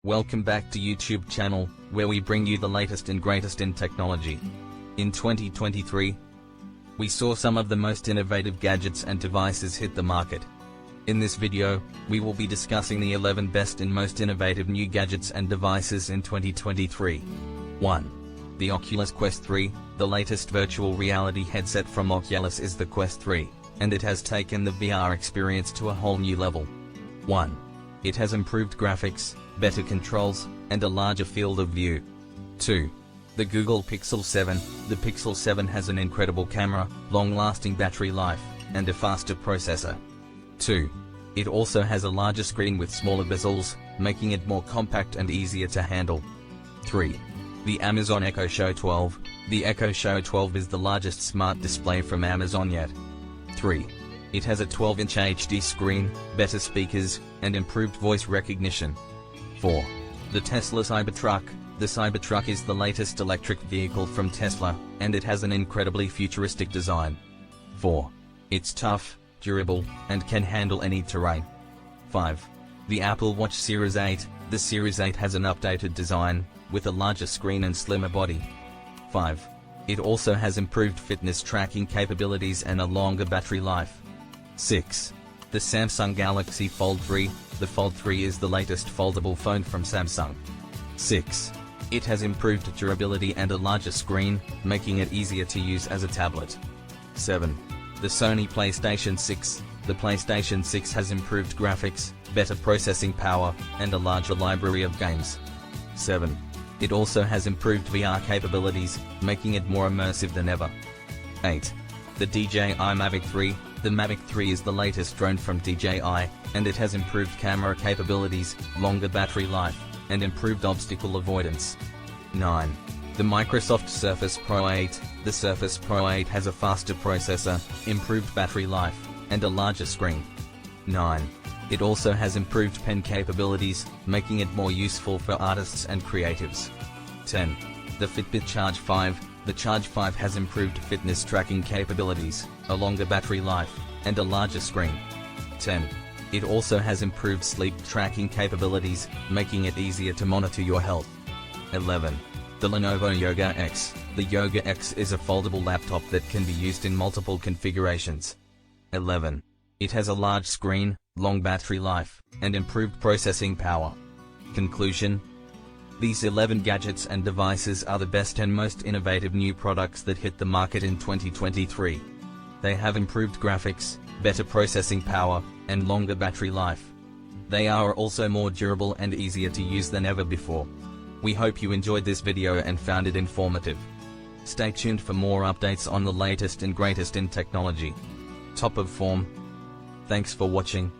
Welcome back to YouTube channel, where we bring you the latest and greatest in technology. In 2023, we saw some of the most innovative gadgets and devices hit the market. In this video, we will be discussing the 11 best and most innovative new gadgets and devices in 2023. 1. The Oculus Quest 3. The latest virtual reality headset from Oculus is the Quest 3, and it has taken the VR experience to a whole new level. 1. It has improved graphics, better controls, and a larger field of view. 2. The Google Pixel 7. The Pixel 7 has an incredible camera, long-lasting battery life, and a faster processor. 2. It also has a larger screen with smaller bezels, making it more compact and easier to handle. 3. The Amazon Echo Show 12. The Echo Show 12 is the largest smart display from Amazon yet. 3. It has a 12-inch HD screen, better speakers, and improved voice recognition. 4. The Tesla Cybertruck. The Cybertruck is the latest electric vehicle from Tesla, and it has an incredibly futuristic design. 4. It's tough, durable, and can handle any terrain. 5. The Apple Watch Series 8. The Series 8 has an updated design, with a larger screen and slimmer body. 5. It also has improved fitness tracking capabilities and a longer battery life. 6. The Samsung Galaxy Fold 3. The Fold 3 is the latest foldable phone from Samsung. 6. It has improved durability and a larger screen, making it easier to use as a tablet. 7. The Sony PlayStation 6. The PlayStation 6 has improved graphics, better processing power, and a larger library of games. 7. It also has improved VR capabilities, making it more immersive than ever. 8. The DJI Mavic 3. The Mavic 3 is the latest drone from DJI, and it has improved camera capabilities, longer battery life, and improved obstacle avoidance. 9. The Microsoft Surface Pro 8. The Surface Pro 8 has a faster processor, improved battery life, and a larger screen. 9. It also has improved pen capabilities, making it more useful for artists and creatives. 10. The Fitbit Charge 5. The Charge 5 has improved fitness tracking capabilities, a longer battery life, and a larger screen. 10. It also has improved sleep tracking capabilities, making it easier to monitor your health. 11. The Lenovo Yoga X. The Yoga X is a foldable laptop that can be used in multiple configurations. 11. It has a large screen, long battery life, and improved processing power. Conclusion: these 11 gadgets and devices are the best and most innovative new products that hit the market in 2023. They have improved graphics, better processing power, and longer battery life. They are also more durable and easier to use than ever before. We hope you enjoyed this video and found it informative. Stay tuned for more updates on the latest and greatest in technology. Top of form. Thanks for watching.